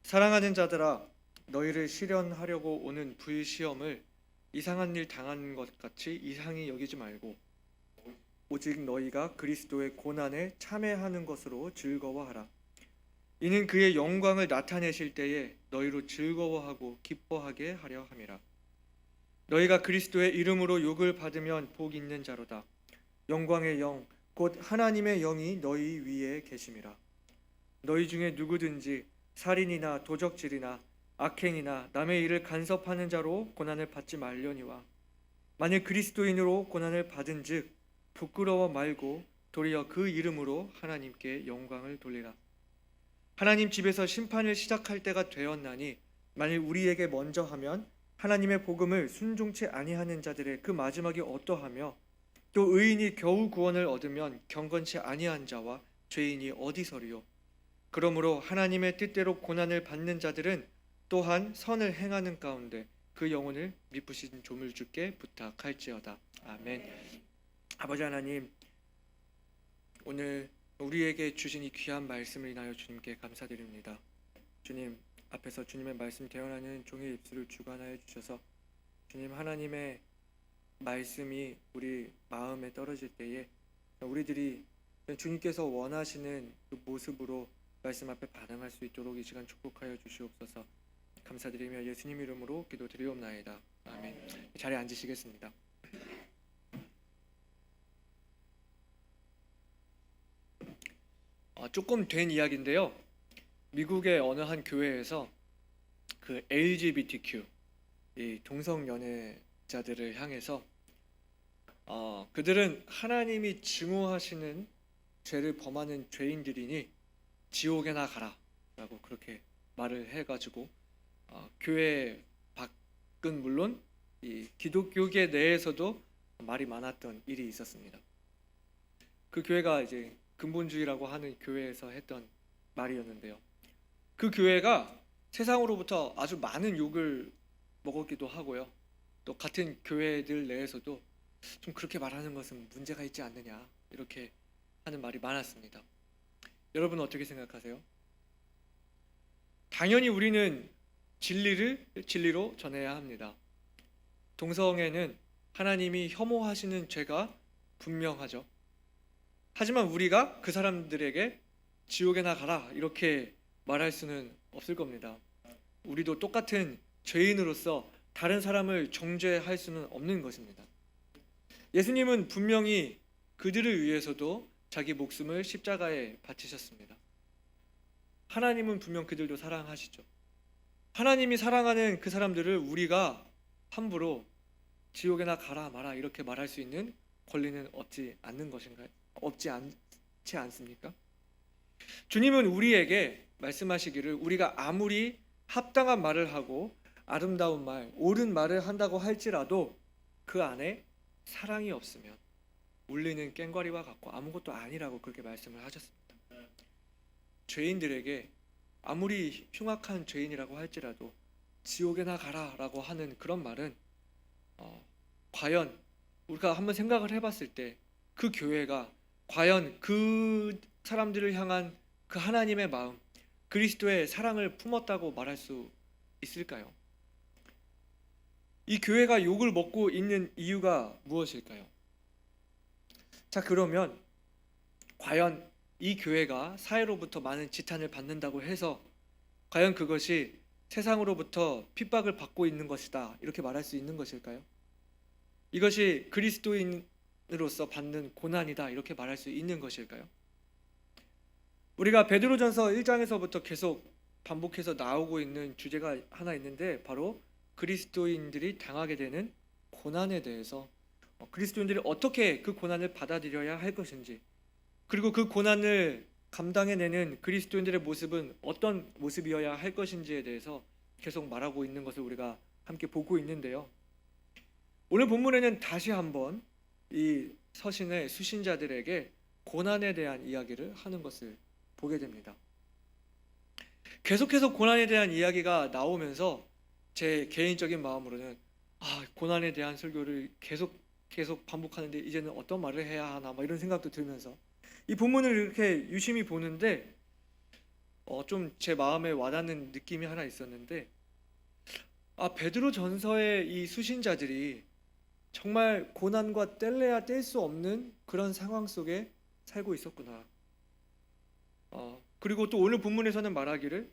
사랑하는 자들아, 너희를 시련하려고 오는 불시험을 이상한 일 당한 것 같이 이상히 여기지 말고 오직 너희가 그리스도의 고난에 참여하는 것으로 즐거워하라. 이는 그의 영광을 나타내실 때에 너희로 즐거워하고 기뻐하게 하려 함이라. 너희가 그리스도의 이름으로 욕을 받으면 복 있는 자로다. 영광의 영 곧 하나님의 영이 너희 위에 계심이라. 너희 중에 누구든지 살인이나 도적질이나 악행이나 남의 일을 간섭하는 자로 고난을 받지 말려니와, 만일 그리스도인으로 고난을 받은즉 부끄러워 말고 도리어 그 이름으로 하나님께 영광을 돌리라. 하나님 집에서 심판을 시작할 때가 되었나니, 만일 우리에게 먼저 하면 하나님의 복음을 순종치 아니하는 자들의 그 마지막이 어떠하며, 또 의인이 겨우 구원을 얻으면 경건치 아니한 자와 죄인이 어디서리요. 그러므로 하나님의 뜻대로 고난을 받는 자들은 또한 선을 행하는 가운데 그 영혼을 미쁘신 조물주께 부탁할지어다. 아멘. 아버지 하나님, 오늘 우리에게 주신 이 귀한 말씀을 인하여 주님께 감사드립니다. 주님 앞에서 주님의 말씀 대언하는 종의 입술을 주관하여 주셔서 주님 하나님의 말씀이 우리 마음에 떨어질 때에 우리들이 주님께서 원하시는 그 모습으로 말씀 앞에 반응할 수 있도록 이 시간 축복하여 주시옵소서. 감사드리며 예수님 이름으로 기도드리옵나이다. 아멘. 자리에 앉으시겠습니다. 조금 된 이야기인데요. 미국의 어느 한 교회에서 그 LGBTQ, 이 동성 연애자들을 향해서 그들은 하나님이 증오하시는 죄를 범하는 죄인들이니 지옥에나 가라라고 그렇게 말을 해가지고 교회 밖은 물론 이 기독교계 내에서도 말이 많았던 일이 있었습니다. 그 교회가 이제 근본주의라고 하는 교회에서 했던 말이었는데요. 그 교회가 세상으로부터 아주 많은 욕을 먹었기도 하고요. 또 같은 교회들 내에서도 좀 그렇게 말하는 것은 문제가 있지 않느냐 이렇게 하는 말이 많았습니다. 여러분은 어떻게 생각하세요? 당연히 우리는 진리를 진리로 전해야 합니다. 동성애는 하나님이 혐오하시는 죄가 분명하죠. 하지만 우리가 그 사람들에게 지옥에나 가라 이렇게 말할 수는 없을 겁니다. 우리도 똑같은 죄인으로서 다른 사람을 정죄할 수는 없는 것입니다. 예수님은 분명히 그들을 위해서도 자기 목숨을 십자가에 바치셨습니다. 하나님은 분명 그들도 사랑하시죠. 하나님이 사랑하는 그 사람들을 우리가 함부로 지옥에나 가라 마라 이렇게 말할 수 있는 권리는 없지 않는 것인가요? 없지 않지 않습니까? 주님은 우리에게 말씀하시기를 우리가 아무리 합당한 말을 하고 아름다운 말, 옳은 말을 한다고 할지라도 그 안에 사랑이 없으면 울리는 꽹과리와 같고 아무것도 아니라고 그렇게 말씀을 하셨습니다. 죄인들에게 아무리 흉악한 죄인이라고 할지라도 지옥에나 가라라고 하는 그런 말은 과연 우리가 한번 생각을 해봤을 때 그 교회가 과연 그 사람들을 향한 그 하나님의 마음, 그리스도의 사랑을 품었다고 말할 수 있을까요? 이 교회가 욕을 먹고 있는 이유가 무엇일까요? 자, 그러면 과연 이 교회가 사회로부터 많은 지탄을 받는다고 해서 과연 그것이 세상으로부터 핍박을 받고 있는 것이다 이렇게 말할 수 있는 것일까요? 이것이 그리스도인으로서 받는 고난이다 이렇게 말할 수 있는 것일까요? 우리가 베드로전서 1장에서부터 계속 반복해서 나오고 있는 주제가 하나 있는데 바로 그리스도인들이 당하게 되는 고난에 대해서 그리스도인들이 어떻게 그 고난을 받아들여야 할 것인지, 그리고 그 고난을 감당해내는 그리스도인들의 모습은 어떤 모습이어야 할 것인지에 대해서 계속 말하고 있는 것을 우리가 함께 보고 있는데요. 오늘 본문에는 다시 한번 이 서신의 수신자들에게 고난에 대한 이야기를 하는 것을 보게 됩니다. 계속해서 고난에 대한 이야기가 나오면서 제 개인적인 마음으로는 고난에 대한 설교를 계속 반복하는데 이제는 어떤 말을 해야 하나 이런 생각도 들면서 이 본문을 이렇게 유심히 보는데 좀 제 마음에 와닿는 느낌이 하나 있었는데, 베드로 전서의 이 수신자들이 정말 고난과 뗄래야 뗄 수 없는 그런 상황 속에 살고 있었구나. 그리고 또 오늘 본문에서는 말하기를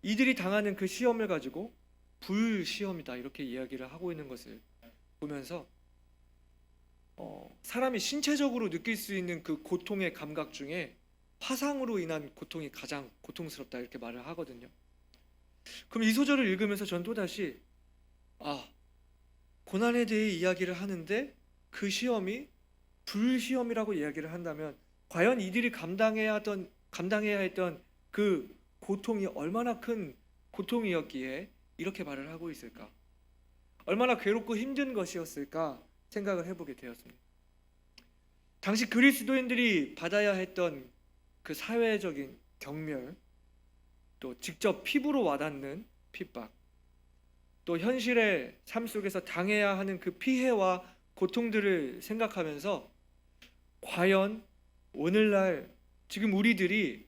이들이 당하는 그 시험을 가지고 불시험이다 이렇게 이야기를 하고 있는 것을 보면서 사람이 신체적으로 느낄 수 있는 그 고통의 감각 중에 화상으로 인한 고통이 가장 고통스럽다 이렇게 말을 하거든요. 그럼 이 소절을 읽으면서 전 또다시 고난에 대해 이야기를 하는데 그 시험이 불시험이라고 이야기를 한다면 과연 이들이 감당해야 했던 그 고통이 얼마나 큰 고통이었기에 이렇게 말을 하고 있을까? 얼마나 괴롭고 힘든 것이었을까 생각을 해보게 되었습니다. 당시 그리스도인들이 받아야 했던 그 사회적인 경멸, 또 직접 피부로 와닿는 핍박, 또 현실의 삶 속에서 당해야 하는 그 피해와 고통들을 생각하면서 과연 오늘날 지금 우리들이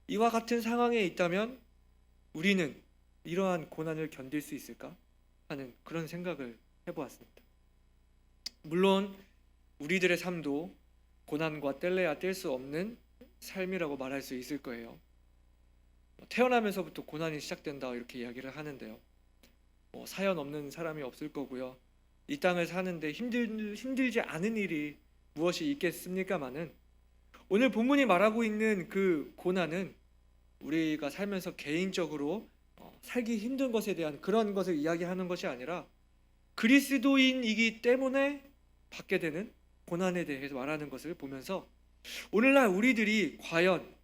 이와 같은 상황에 있다면 우리는 이러한 고난을 견딜 수 있을까 하는 그런 생각을 해보았습니다. 물론 우리들의 삶도 고난과 뗄래야 뗄 수 없는 삶이라고 말할 수 있을 거예요. 태어나면서부터 고난이 시작된다 이렇게 이야기를 하는데요. 사연 없는 사람이 없을 거고요. 이 땅을 사는데 힘들지 않은 일이 무엇이 있겠습니까마는 오늘 본문이 말하고 있는 그 고난은 우리가 살면서 개인적으로 살기 힘든 것에 대한 그런 것을 이야기하는 것이 아니라 그리스도인이기 때문에 받게 되는 고난에 대해서 말하는 것을 보면서 오늘날 우리들이 과연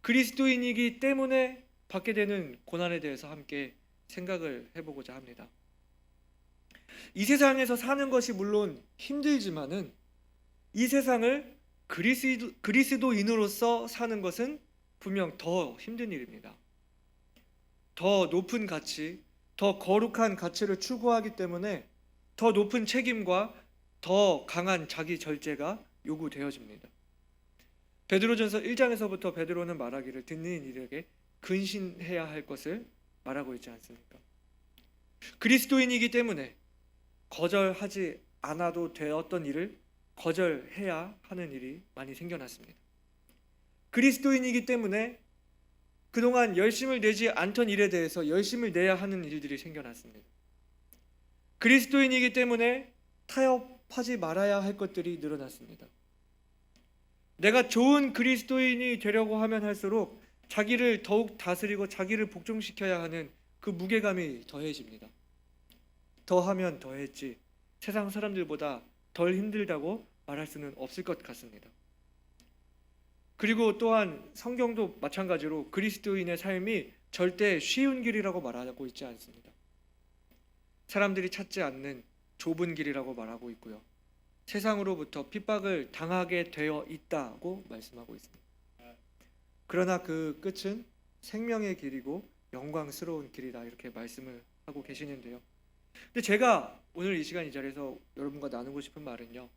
그리스도인이기 때문에 받게 되는 고난에 대해서 함께 생각을 해보고자 합니다. 이 세상에서 사는 것이 물론 힘들지만은 이 세상을 그리스도인으로서 사는 것은 분명 더 힘든 일입니다. 더 높은 가치, 더 거룩한 가치를 추구하기 때문에 더 높은 책임과 더 강한 자기 절제가 요구되어집니다. 베드로전서 1장에서부터 베드로는 말하기를 듣는 이들에게 근신해야 할 것을 말하고 있지 않습니까? 그리스도인이기 때문에 거절하지 않아도 되었던 일을 거절해야 하는 일이 많이 생겨났습니다. 그리스도인이기 때문에 그동안 열심을 내지 않던 일에 대해서 열심을 내야 하는 일들이 생겨났습니다. 그리스도인이기 때문에 타협하지 말아야 할 것들이 늘어났습니다. 내가 좋은 그리스도인이 되려고 하면 할수록 자기를 더욱 다스리고 자기를 복종시켜야 하는 그 무게감이 더해집니다. 더하면 더했지 세상 사람들보다 덜 힘들다고 말할 수는 없을 것 같습니다. 그리고 또한 성경도 마찬가지로 그리스도인의 삶이 절대 쉬운 길이라고 말하고 있지 않습니다. 사람들이 찾지 않는 좁은 길이라고 말하고 있고요. 세상으로부터 핍박을 당하게 되어 있다고 말씀하고 있습니다. 그러나 그 끝은 생명의 길이고 영광스러운 길이다 이렇게 말씀을 하고 계시는데요. 근데 제가 오늘 이 시간 이 자리에서 여러분과 나누고 싶은 말은요.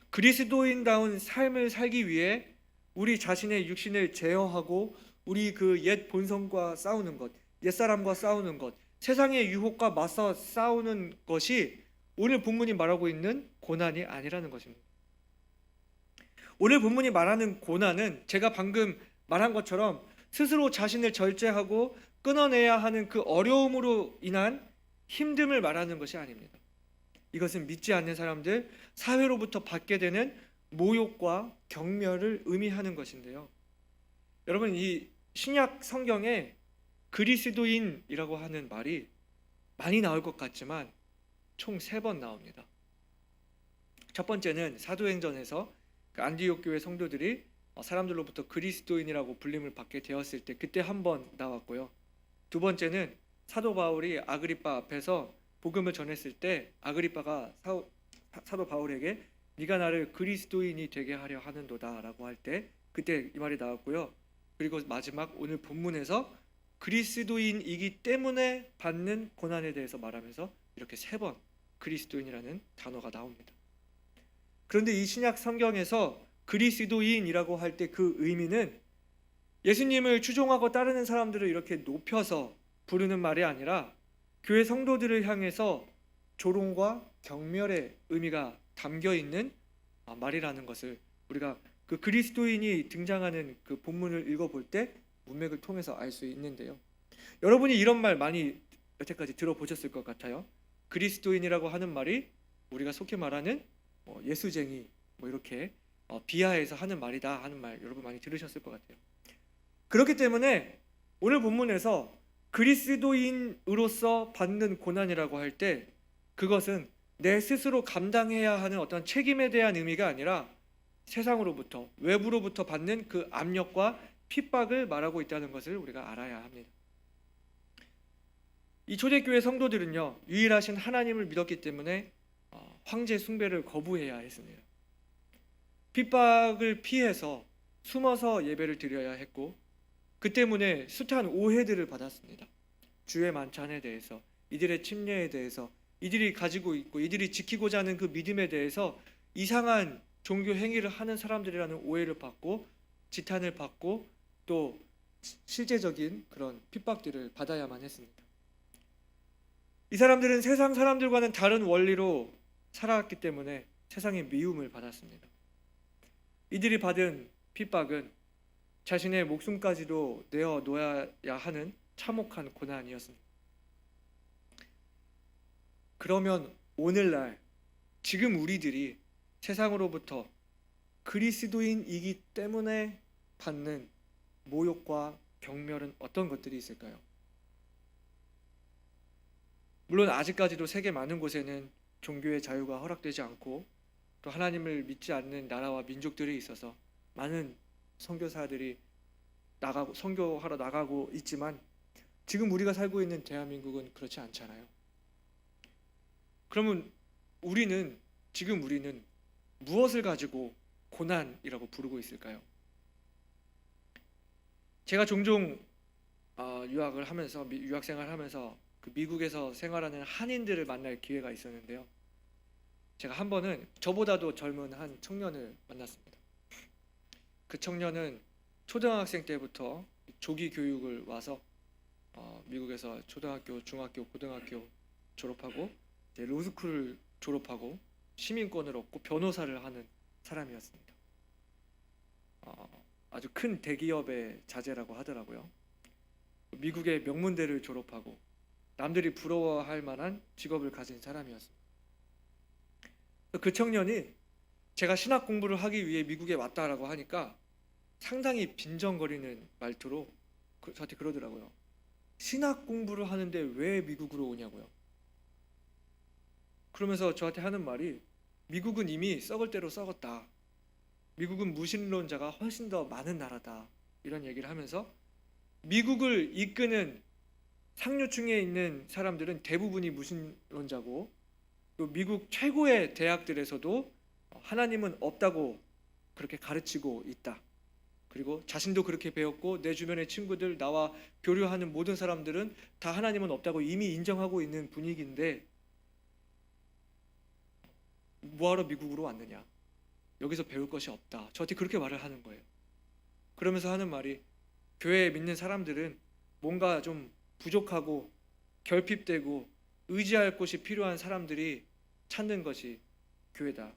그리스도인다운 삶을 살기 위해 우리 자신의 육신을 제어하고 우리 그 옛 본성과 싸우는 것, 옛사람과 싸우는 것, 세상의 유혹과 맞서 싸우는 것이 오늘 본문이 말하고 있는 고난이 아니라는 것입니다. 오늘 본문이 말하는 고난은 제가 방금 말한 것처럼 스스로 자신을 절제하고 끊어내야 하는 그 어려움으로 인한 힘듦을 말하는 것이 아닙니다. 이것은 믿지 않는 사람들, 사회로부터 받게 되는 모욕과 경멸을 의미하는 것인데요. 여러분, 이 신약 성경에 그리스도인이라고 하는 말이 많이 나올 것 같지만 총 3번 나옵니다. 첫 번째는 사도행전에서 그 안디옥 교회 성도들이 사람들로부터 그리스도인이라고 불림을 받게 되었을 때 그때 한 번 나왔고요. 두 번째는 사도 바울이 아그리빠 앞에서 복음을 전했을 때 아그리빠가 사도 바울에게 네가 나를 그리스도인이 되게 하려 하는도다 라고 할 때 그때 이 말이 나왔고요. 그리고 마지막 오늘 본문에서 그리스도인이기 때문에 받는 고난에 대해서 말하면서 이렇게 3번 그리스도인이라는 단어가 나옵니다. 그런데 이 신약 성경에서 그리스도인이라고 할 때 그 의미는 예수님을 추종하고 따르는 사람들을 이렇게 높여서 부르는 말이 아니라 교회 성도들을 향해서 조롱과 경멸의 의미가 담겨 있는 말이라는 것을 우리가 그 그리스도인이 등장하는 그 본문을 읽어볼 때 문맥을 통해서 알 수 있는데요. 여러분이 이런 말 많이 여태까지 들어보셨을 것 같아요. 그리스도인이라고 하는 말이 우리가 속해 말하는 예수쟁이 이렇게 비하해서 하는 말이다 하는 말 여러분 많이 들으셨을 것 같아요. 그렇기 때문에 오늘 본문에서 그리스도인으로서 받는 고난이라고 할 때 그것은 내 스스로 감당해야 하는 어떤 책임에 대한 의미가 아니라 세상으로부터 외부로부터 받는 그 압력과 핍박을 말하고 있다는 것을 우리가 알아야 합니다. 이 초대교회 성도들은요, 유일하신 하나님을 믿었기 때문에 황제 숭배를 거부해야 했습니다. 핍박을 피해서 숨어서 예배를 드려야 했고 그 때문에 숱한 오해들을 받았습니다. 주의 만찬에 대해서, 이들의 침례에 대해서, 이들이 가지고 있고 이들이 지키고자 하는 그 믿음에 대해서 이상한 종교 행위를 하는 사람들이라는 오해를 받고 지탄을 받고 또 실제적인 그런 핍박들을 받아야만 했습니다. 이 사람들은 세상 사람들과는 다른 원리로 살아왔기 때문에 세상의 미움을 받았습니다. 이들이 받은 핍박은 자신의 목숨까지도 내어놓아야 하는 참혹한 고난이었습니다. 그러면 오늘날 지금 우리들이 세상으로부터 그리스도인이기 때문에 받는 모욕과 경멸은 어떤 것들이 있을까요? 물론 아직까지도 세계 많은 곳에는 종교의 자유가 허락되지 않고 또 하나님을 믿지 않는 나라와 민족들이 있어서 많은 선교사들이 선교하러 나가고 있지만 지금 우리가 살고 있는 대한민국은 그렇지 않잖아요. 그러면 지금 우리는 무엇을 가지고 고난이라고 부르고 있을까요? 제가 종종 유학생활을 하면서 그 미국에서 생활하는 한인들을 만날 기회가 있었는데요. 제가 한 번은 저보다도 젊은 한 청년을 만났습니다. 그 청년은 초등학생 때부터 조기 교육을 와서 미국에서 초등학교, 중학교, 고등학교 졸업하고 이제 로스쿨을 졸업하고 시민권을 얻고 변호사를 하는 사람이었습니다. 아주 큰 대기업의 자제라고 하더라고요. 미국의 명문대를 졸업하고 남들이 부러워할 만한 직업을 가진 사람이었습니다. 그 청년이 제가 신학 공부를 하기 위해 미국에 왔다라고 하니까 상당히 빈정거리는 말투로 저한테 그러더라고요. 신학 공부를 하는데 왜 미국으로 오냐고요. 그러면서 저한테 하는 말이 미국은 이미 썩을 대로 썩었다. 미국은 무신론자가 훨씬 더 많은 나라다. 이런 얘기를 하면서 미국을 이끄는 상류층에 있는 사람들은 대부분이 무신론자고 또 미국 최고의 대학들에서도 하나님은 없다고 그렇게 가르치고 있다. 그리고 자신도 그렇게 배웠고 내 주변의 친구들, 나와 교류하는 모든 사람들은 다 하나님은 없다고 이미 인정하고 있는 분위기인데 뭐하러 미국으로 왔느냐? 여기서 배울 것이 없다. 저한테 그렇게 말을 하는 거예요. 그러면서 하는 말이 교회에 믿는 사람들은 뭔가 좀 부족하고 결핍되고 의지할 곳이 필요한 사람들이 찾는 것이 교회다.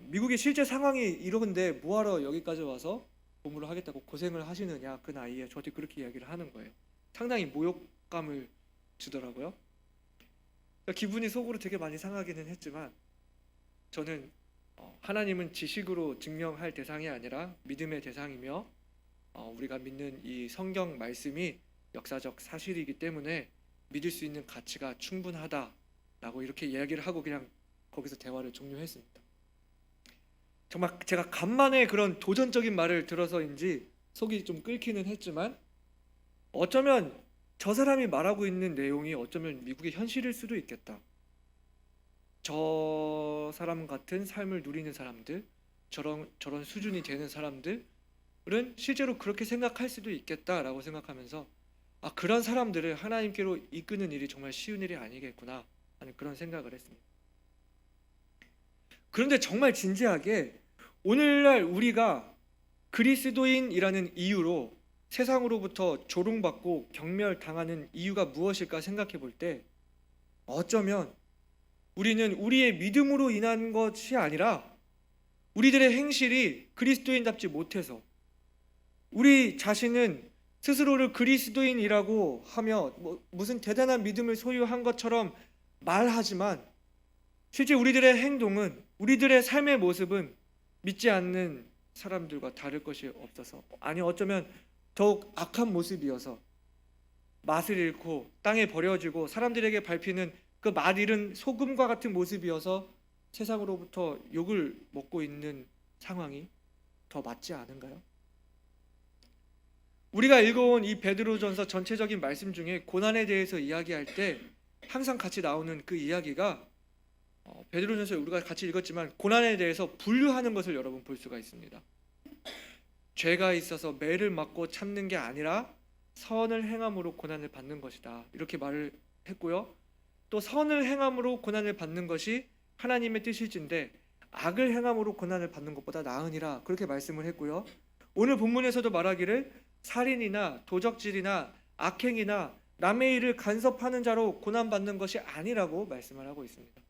미국의 실제 상황이 이런데 뭐하러 여기까지 와서 공부를 하겠다고 고생을 하시느냐 그 나이에 저한테 그렇게 이야기를 하는 거예요. 상당히 모욕감을 주더라고요. 기분이 속으로 되게 많이 상하기는 했지만 저는 하나님은 지식으로 증명할 대상이 아니라 믿음의 대상이며 우리가 믿는 이 성경 말씀이 역사적 사실이기 때문에 믿을 수 있는 가치가 충분하다라고 이렇게 이야기를 하고 그냥 거기서 대화를 종료했습니다. 정말 제가 간만에 그런 도전적인 말을 들어서인지 속이 좀 끓기는 했지만 어쩌면 저 사람이 말하고 있는 내용이 어쩌면 미국의 현실일 수도 있겠다. 저 사람 같은 삶을 누리는 사람들, 저런 수준이 되는 사람들은 실제로 그렇게 생각할 수도 있겠다라고 생각하면서 그런 사람들을 하나님께로 이끄는 일이 정말 쉬운 일이 아니겠구나 하는 그런 생각을 했습니다. 그런데 정말 진지하게 오늘날 우리가 그리스도인이라는 이유로 세상으로부터 조롱받고 경멸당하는 이유가 무엇일까 생각해 볼 때 어쩌면 우리는 우리의 믿음으로 인한 것이 아니라 우리들의 행실이 그리스도인답지 못해서 우리 자신은 스스로를 그리스도인이라고 하며 무슨 대단한 믿음을 소유한 것처럼 말하지만 실제 우리들의 행동은, 우리들의 삶의 모습은 믿지 않는 사람들과 다를 것이 없어서, 아니 어쩌면 더욱 악한 모습이어서 맛을 잃고 땅에 버려지고 사람들에게 밟히는 그 맛 잃은 소금과 같은 모습이어서 세상으로부터 욕을 먹고 있는 상황이 더 맞지 않은가요? 우리가 읽어온 이 베드로전서 전체적인 말씀 중에 고난에 대해서 이야기할 때 항상 같이 나오는 그 이야기가 베드로전서 우리가 같이 읽었지만 고난에 대해서 분류하는 것을 여러분 볼 수가 있습니다. 죄가 있어서 매를 맞고 참는 게 아니라 선을 행함으로 고난을 받는 것이다, 이렇게 말을 했고요. 또 선을 행함으로 고난을 받는 것이 하나님의 뜻일진데 악을 행함으로 고난을 받는 것보다 나으니라, 그렇게 말씀을 했고요. 오늘 본문에서도 말하기를 살인이나 도적질이나 악행이나 남의 일을 간섭하는 자로 고난받는 것이 아니라고 말씀을 하고 있습니다.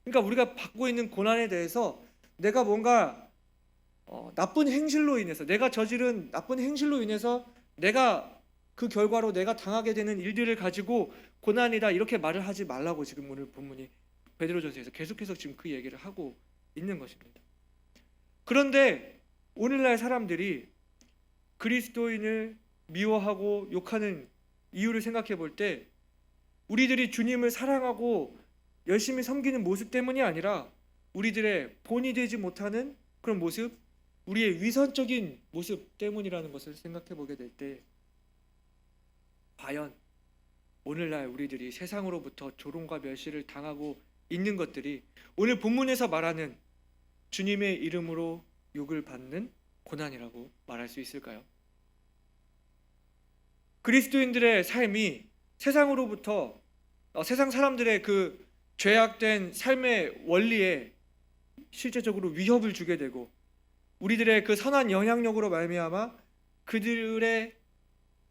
그러니까 우리가 받고 있는 고난에 대해서 내가 뭔가 나쁜 행실로 인해서, 내가 저지른 나쁜 행실로 인해서 내가 그 결과로 내가 당하게 되는 일들을 가지고 고난이다, 이렇게 말을 하지 말라고 지금 오늘 본문이 베드로전서에서 계속해서 지금 그 얘기를 하고 있는 것입니다. 그런데 오늘날 사람들이 그리스도인을 미워하고 욕하는 이유를 생각해 볼 때 우리들이 주님을 사랑하고 열심히 섬기는 모습 때문이 아니라 우리들의 본이 되지 못하는 그런 모습, 우리의 위선적인 모습 때문이라는 것을 생각해 보게 될 때 과연 오늘날 우리들이 세상으로부터 조롱과 멸시를 당하고 있는 것들이 오늘 본문에서 말하는 주님의 이름으로 욕을 받는 고난이라고 말할 수 있을까요? 그리스도인들의 삶이 세상으로부터 세상 사람들의 그 죄악된 삶의 원리에 실제적으로 위협을 주게 되고 우리들의 그 선한 영향력으로 말미암아 그들의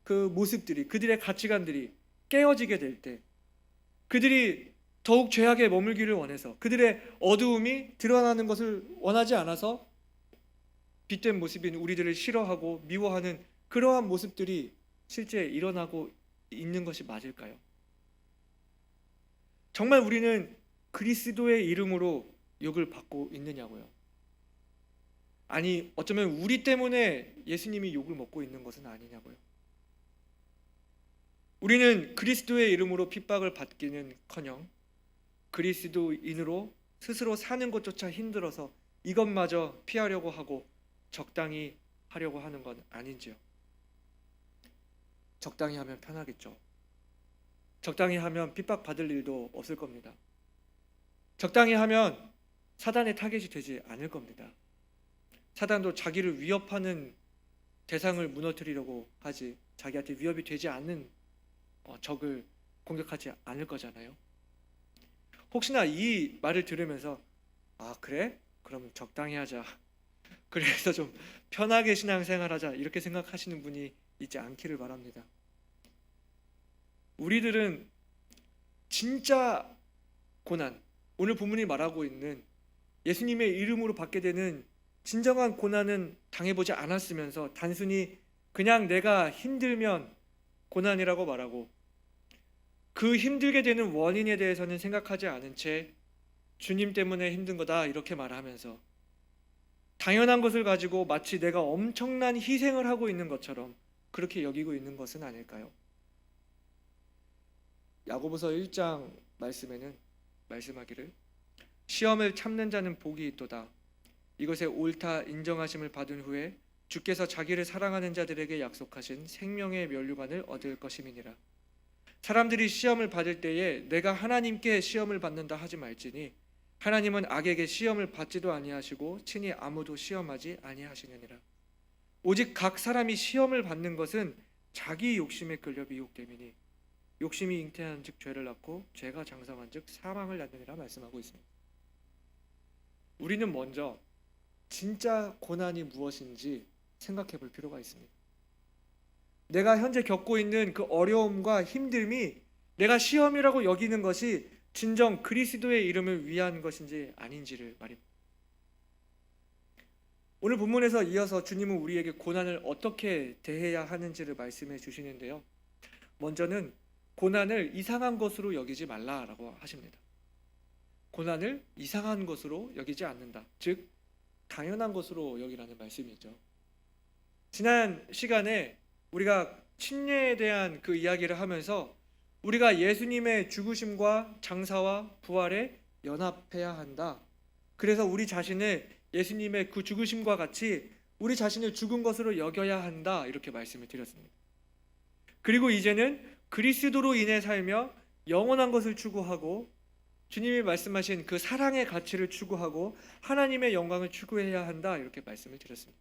그 모습들이, 그들의 가치관들이 깨어지게 될 때 그들이 더욱 죄악에 머물기를 원해서, 그들의 어두움이 드러나는 것을 원하지 않아서 빛된 모습인 우리들을 싫어하고 미워하는 그러한 모습들이 실제 일어나고 있는 것이 맞을까요? 정말 우리는 그리스도의 이름으로 욕을 받고 있느냐고요? 아니 어쩌면 우리 때문에 예수님이 욕을 먹고 있는 것은 아니냐고요? 우리는 그리스도의 이름으로 핍박을 받기는커녕 그리스도인으로 스스로 사는 것조차 힘들어서 이것마저 피하려고 하고 적당히 하려고 하는 건 아닌지요? 적당히 하면 편하겠죠. 적당히 하면 핍박받을 일도 없을 겁니다. 적당히 하면 사단의 타겟이 되지 않을 겁니다. 사단도 자기를 위협하는 대상을 무너뜨리려고 하지 자기한테 위협이 되지 않는 적을 공격하지 않을 거잖아요. 혹시나 이 말을 들으면서 아 그래? 그럼 적당히 하자, 그래서 좀 편하게 신앙생활하자, 이렇게 생각하시는 분이 있지 않기를 바랍니다. 우리들은 진짜 고난, 오늘 본문이 말하고 있는 예수님의 이름으로 받게 되는 진정한 고난은 당해보지 않았으면서 단순히 그냥 내가 힘들면 고난이라고 말하고 그 힘들게 되는 원인에 대해서는 생각하지 않은 채 주님 때문에 힘든 거다, 이렇게 말하면서 당연한 것을 가지고 마치 내가 엄청난 희생을 하고 있는 것처럼 그렇게 여기고 있는 것은 아닐까요? 야고보서 1장 말씀에는 말씀하기를 시험을 참는 자는 복이 있도다. 이것에 옳다 인정하심을 받은 후에 주께서 자기를 사랑하는 자들에게 약속하신 생명의 면류관을 얻을 것임이니라. 사람들이 시험을 받을 때에 내가 하나님께 시험을 받는다 하지 말지니 하나님은 악에게 시험을 받지도 아니하시고 친히 아무도 시험하지 아니하시느니라. 오직 각 사람이 시험을 받는 것은 자기 욕심에 끌려 미혹됨이니 욕심이 잉태한즉 죄를 낳고 죄가 장성한즉 사망을 낳느니라 말씀하고 있습니다. 우리는 먼저 진짜 고난이 무엇인지 생각해 볼 필요가 있습니다. 내가 현재 겪고 있는 그 어려움과 힘듦이 내가 시험이라고 여기는 것이 진정 그리스도의 이름을 위한 것인지 아닌지를 말입니다. 오늘 본문에서 이어서 주님은 우리에게 고난을 어떻게 대해야 하는지를 말씀해 주시는데요. 먼저는 고난을 이상한 것으로 여기지 말라라고 하십니다. 고난을 이상한 것으로 여기지 않는다. 즉 당연한 것으로 여기라는 말씀이죠. 지난 시간에 우리가 침례에 대한 그 이야기를 하면서 우리가 예수님의 죽으심과 장사와 부활에 연합해야 한다. 그래서 우리 자신을 예수님의 그 죽으심과 같이 우리 자신을 죽은 것으로 여겨야 한다. 이렇게 말씀을 드렸습니다. 그리고 이제는 그리스도로 인해 살며 영원한 것을 추구하고 주님이 말씀하신 그 사랑의 가치를 추구하고 하나님의 영광을 추구해야 한다. 이렇게 말씀을 드렸습니다.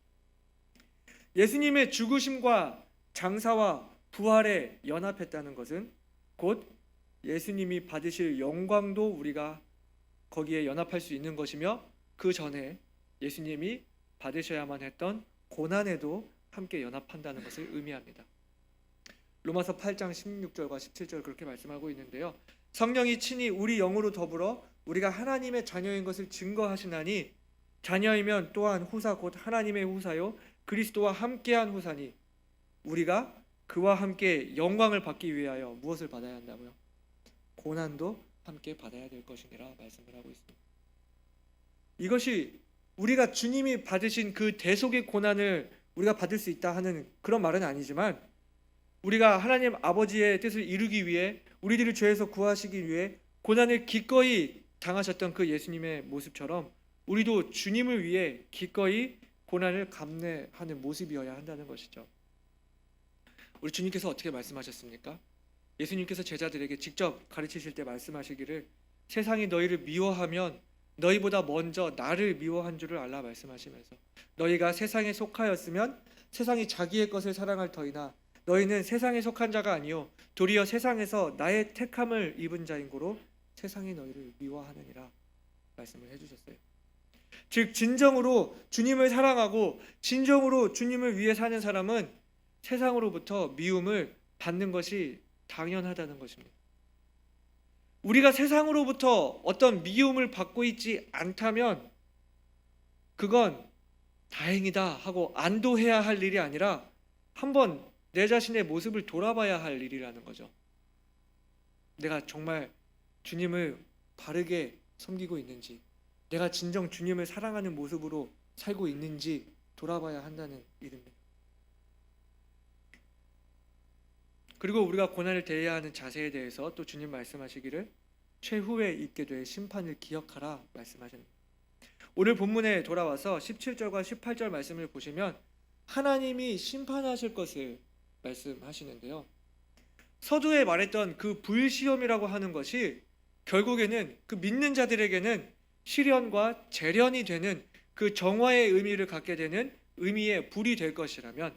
예수님의 죽으심과 장사와 부활에 연합했다는 것은 곧 예수님이 받으실 영광도 우리가 거기에 연합할 수 있는 것이며 그 전에 예수님이 받으셔야만 했던 고난에도 함께 연합한다는 것을 의미합니다. 로마서 8장 16절과 17절 그렇게 말씀하고 있는데요. 성령이 친히 우리 영으로 더불어 우리가 하나님의 자녀인 것을 증거하시나니 자녀이면 또한 후사 곧 하나님의 후사요 그리스도와 함께한 후사니 우리가 그와 함께 영광을 받기 위하여 무엇을 받아야 한다고요? 고난도 함께 받아야 될 것이니라 말씀을 하고 있습니다. 이것이 우리가 주님이 받으신 그 대속의 고난을 우리가 받을 수 있다 하는 그런 말은 아니지만 우리가 하나님 아버지의 뜻을 이루기 위해 우리들을 죄에서 구하시기 위해 고난을 기꺼이 당하셨던 그 예수님의 모습처럼 우리도 주님을 위해 기꺼이 고난을 감내하는 모습이어야 한다는 것이죠. 우리 주님께서 어떻게 말씀하셨습니까? 예수님께서 제자들에게 직접 가르치실 때 말씀하시기를 세상이 너희를 미워하면 너희보다 먼저 나를 미워한 줄을 알라 말씀하시면서 너희가 세상에 속하였으면 세상이 자기의 것을 사랑할 터이나 너희는 세상에 속한 자가 아니요 도리어 세상에서 나의 택함을 입은 자인 고로 세상이 너희를 미워하느니라 말씀을 해주셨어요. 즉 진정으로 주님을 사랑하고 진정으로 주님을 위해 사는 사람은 세상으로부터 미움을 받는 것이 당연하다는 것입니다. 우리가 세상으로부터 어떤 미움을 받고 있지 않다면 그건 다행이다 하고 안도해야 할 일이 아니라 한번 내 자신의 모습을 돌아봐야 할 일이라는 거죠. 내가 정말 주님을 바르게 섬기고 있는지, 내가 진정 주님을 사랑하는 모습으로 살고 있는지 돌아봐야 한다는 일입니다. 그리고 우리가 고난을 대해야 하는 자세에 대해서 또 주님 말씀하시기를 최후에 있게 될 심판을 기억하라 말씀하십니다. 오늘 본문에 돌아와서 17절과 18절 말씀을 보시면 하나님이 심판하실 것을 말씀하시는데요. 서두에 말했던 그 불시험이라고 하는 것이 결국에는 그 믿는 자들에게는 시련과 재련이 되는 그 정화의 의미를 갖게 되는 의미의 불이 될 것이라면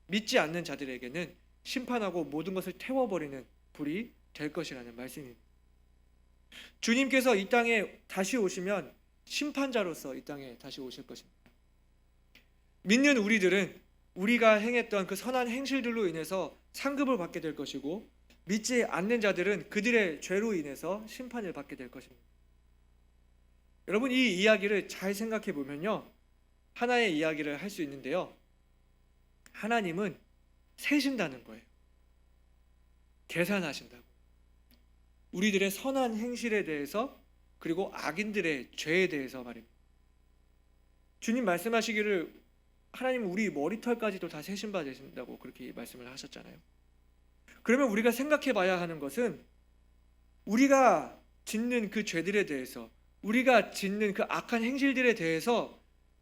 믿지 않는 자들에게는 심판하고 모든 것을 태워버리는 불이 될 것이라는 말씀입니다. 주님께서 이 땅에 다시 오시면 심판자로서 이 땅에 다시 오실 것입니다. 믿는 우리들은 우리가 행했던 그 선한 행실들로 인해서 상급을 받게 될 것이고 믿지 않는 자들은 그들의 죄로 인해서 심판을 받게 될 것입니다. 여러분 이 이야기를 잘 생각해 보면요 하나의 이야기를 할 수 있는데요. 하나님은 세신다는 거예요. 계산하신다고. 우리들의 선한 행실에 대해서 그리고 악인들의 죄에 대해서 말입니다. 주님 말씀하시기를 하나님은 우리 머리털까지도 다 세신 바 되신다고 그렇게 말씀을 하셨잖아요. 그러면 우리가 생각해 봐야 하는 것은 우리가 짓는 그 죄들에 대해서 우리가 짓는 그 악한 행실들에 대해서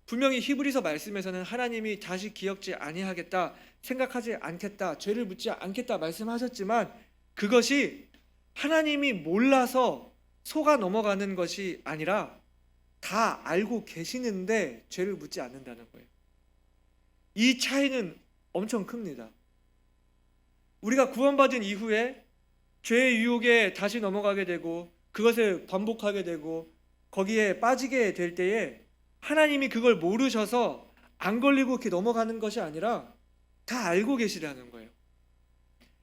분명히 히브리서 말씀에서는 하나님이 다시 기억지 아니하겠다, 생각하지 않겠다, 죄를 묻지 않겠다 말씀하셨지만 그것이 하나님이 몰라서 속아 넘어가는 것이 아니라 다 알고 계시는데 죄를 묻지 않는다는 거예요. 이 차이는 엄청 큽니다. 우리가 구원받은 이후에 죄의 유혹에 다시 넘어가게 되고 그것을 반복하게 되고 거기에 빠지게 될 때에 하나님이 그걸 모르셔서 안 걸리고 이렇게 넘어가는 것이 아니라 다 알고 계시다는 거예요.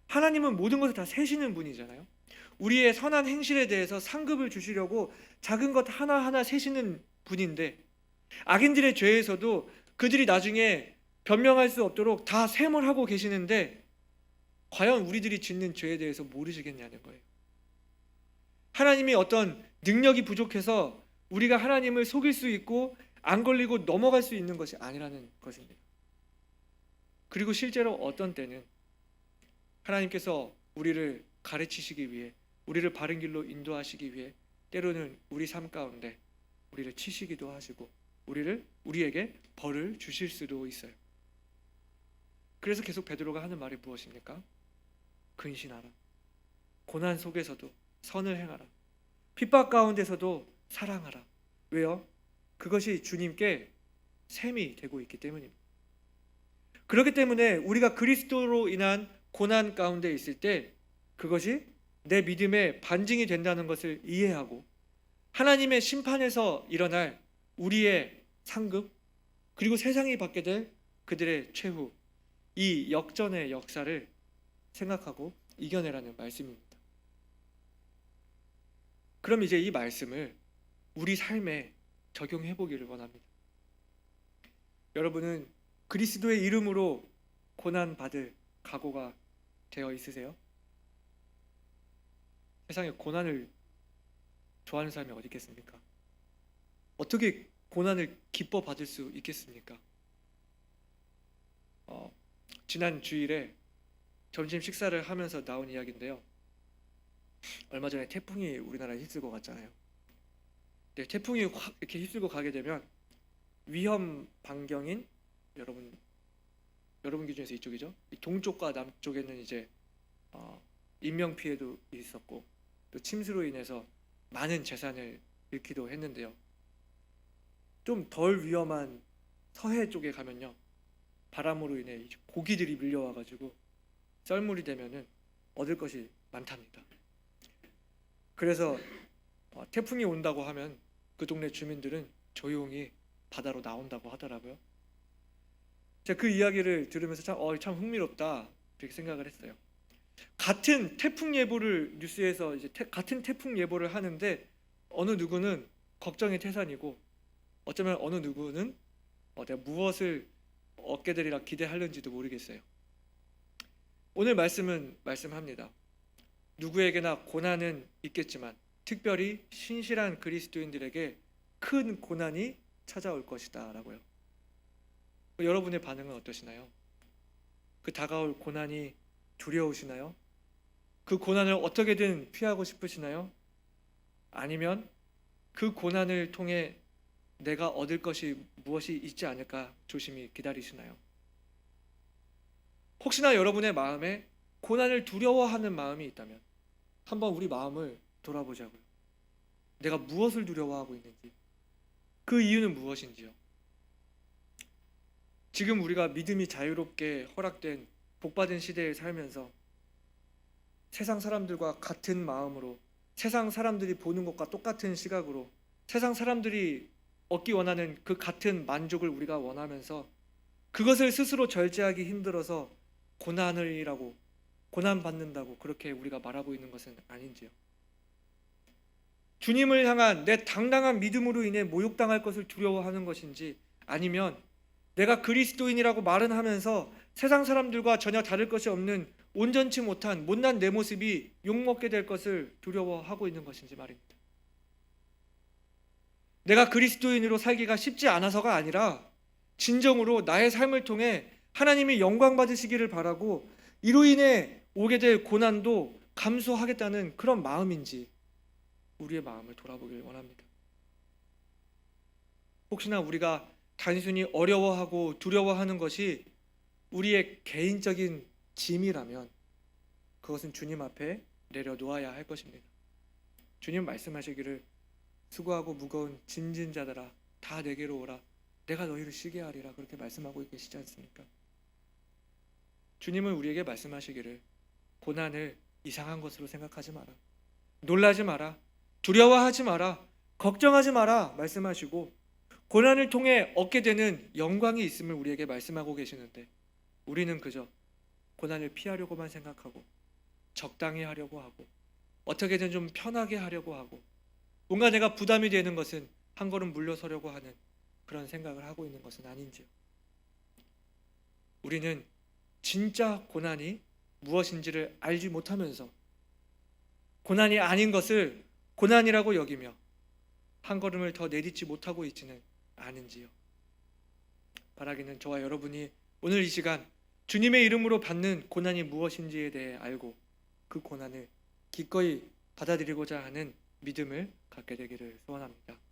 하나님은 모든 것을 다 세시는 분이잖아요. 우리의 선한 행실에 대해서 상급을 주시려고 작은 것 하나하나 세시는 분인데, 악인들의 죄에서도 그들이 나중에 변명할 수 없도록 다 셈을 하고 계시는데, 과연 우리들이 짓는 죄에 대해서 모르시겠냐는 거예요. 하나님이 어떤 능력이 부족해서 우리가 하나님을 속일 수 있고 안 걸리고 넘어갈 수 있는 것이 아니라는 것입니다. 그리고 실제로 어떤 때는 하나님께서 우리를 가르치시기 위해, 우리를 바른 길로 인도하시기 위해 때로는 우리 삶 가운데 우리를 치시기도 하시고 우리에게 벌을 주실 수도 있어요. 그래서 계속 베드로가 하는 말이 무엇입니까? 근신하라. 고난 속에서도 선을 행하라. 핍박 가운데서도 사랑하라. 왜요? 그것이 주님께 셈이 되고 있기 때문입니다. 그렇기 때문에 우리가 그리스도로 인한 고난 가운데 있을 때 그것이 내 믿음의 반증이 된다는 것을 이해하고, 하나님의 심판에서 일어날 우리의 상급, 그리고 세상이 받게 될 그들의 최후, 이 역전의 역사를 생각하고 이겨내라는 말씀입니다. 그럼 이제 이 말씀을 우리 삶에 적용해 보기를 원합니다. 여러분은 그리스도의 이름으로 고난 받을 각오가 되어 있으세요? 세상에 고난을 좋아하는 사람이 어디 있겠습니까? 어떻게 고난을 기뻐 받을 수 있겠습니까? 지난 주일에 점심 식사를 하면서 나온 이야기인데요. 얼마 전에 태풍이 우리나라에 휩쓸고 갔잖아요. 네, 태풍이 확 이렇게 휩쓸고 가게 되면 위험 반경인, 여러분 기준에서 이쪽이죠. 이 동쪽과 남쪽에는 이제 인명 피해도 있었고 또 침수로 인해서 많은 재산을 잃기도 했는데요. 좀 덜 위험한 서해 쪽에 가면요, 바람으로 인해 고기들이 밀려와가지고 썰물이 되면은 얻을 것이 많답니다. 그래서 태풍이 온다고 하면 그 동네 주민들은 조용히 바다로 나온다고 하더라고요. 제가 그 이야기를 들으면서 참 흥미롭다 이렇게 생각을 했어요. 같은 태풍 예보를 뉴스에서 같은 태풍 예보를 하는데 어느 누구는 걱정의 태산이고 어쩌면 어느 누구는 내가 무엇을 얻게 되리라 기대하는지도 모르겠어요. 오늘 말씀은 말씀합니다. 누구에게나 고난은 있겠지만 특별히 신실한 그리스도인들에게 큰 고난이 찾아올 것이다 라고요. 여러분의 반응은 어떠시나요? 그 다가올 고난이 두려우시나요? 그 고난을 어떻게든 피하고 싶으시나요? 아니면 그 고난을 통해 내가 얻을 것이 무엇이 있지 않을까 조심히 기다리시나요? 혹시나 여러분의 마음에 고난을 두려워하는 마음이 있다면 한번 우리 마음을 돌아보자고요. 내가 무엇을 두려워하고 있는지, 그 이유는 무엇인지요. 지금 우리가 믿음이 자유롭게 허락된 복받은 시대에 살면서 세상 사람들과 같은 마음으로, 세상 사람들이 보는 것과 똑같은 시각으로, 세상 사람들이 얻기 원하는 그 같은 만족을 우리가 원하면서 그것을 스스로 절제하기 힘들어서 고난을이라고, 고난받는다고 그렇게 우리가 말하고 있는 것은 아닌지요. 주님을 향한 내 당당한 믿음으로 인해 모욕당할 것을 두려워하는 것인지, 아니면 내가 그리스도인이라고 말은 하면서 세상 사람들과 전혀 다를 것이 없는 온전치 못한 못난 내 모습이 욕먹게 될 것을 두려워하고 있는 것인지 말입니다. 내가 그리스도인으로 살기가 쉽지 않아서가 아니라 진정으로 나의 삶을 통해 하나님이 영광 받으시기를 바라고 이로 인해 오게 될 고난도 감수하겠다는 그런 마음인지 우리의 마음을 돌아보길 원합니다. 혹시나 우리가 단순히 어려워하고 두려워하는 것이 우리의 개인적인 짐이라면 그것은 주님 앞에 내려놓아야 할 것입니다. 주님 말씀하시기를 수고하고 무거운 짐진 자들아 다 내게로 오라 내가 너희를 쉬게 하리라 그렇게 말씀하고 계시지 않습니까? 주님은 우리에게 말씀하시기를 고난을 이상한 것으로 생각하지 마라, 놀라지 마라, 두려워하지 마라, 걱정하지 마라 말씀하시고 고난을 통해 얻게 되는 영광이 있음을 우리에게 말씀하고 계시는데 우리는 그저 고난을 피하려고만 생각하고 적당히 하려고 하고 어떻게든 좀 편하게 하려고 하고 뭔가 내가 부담이 되는 것은 한 걸음 물러서려고 하는 그런 생각을 하고 있는 것은 아닌지요. 우리는 진짜 고난이 무엇인지를 알지 못하면서 고난이 아닌 것을 고난이라고 여기며 한 걸음을 더 내딛지 못하고 있지는 않은지요. 바라기는 저와 여러분이 오늘 이 시간 주님의 이름으로 받는 고난이 무엇인지에 대해 알고 그 고난을 기꺼이 받아들이고자 하는 믿음을 갖게 되기를 소원합니다.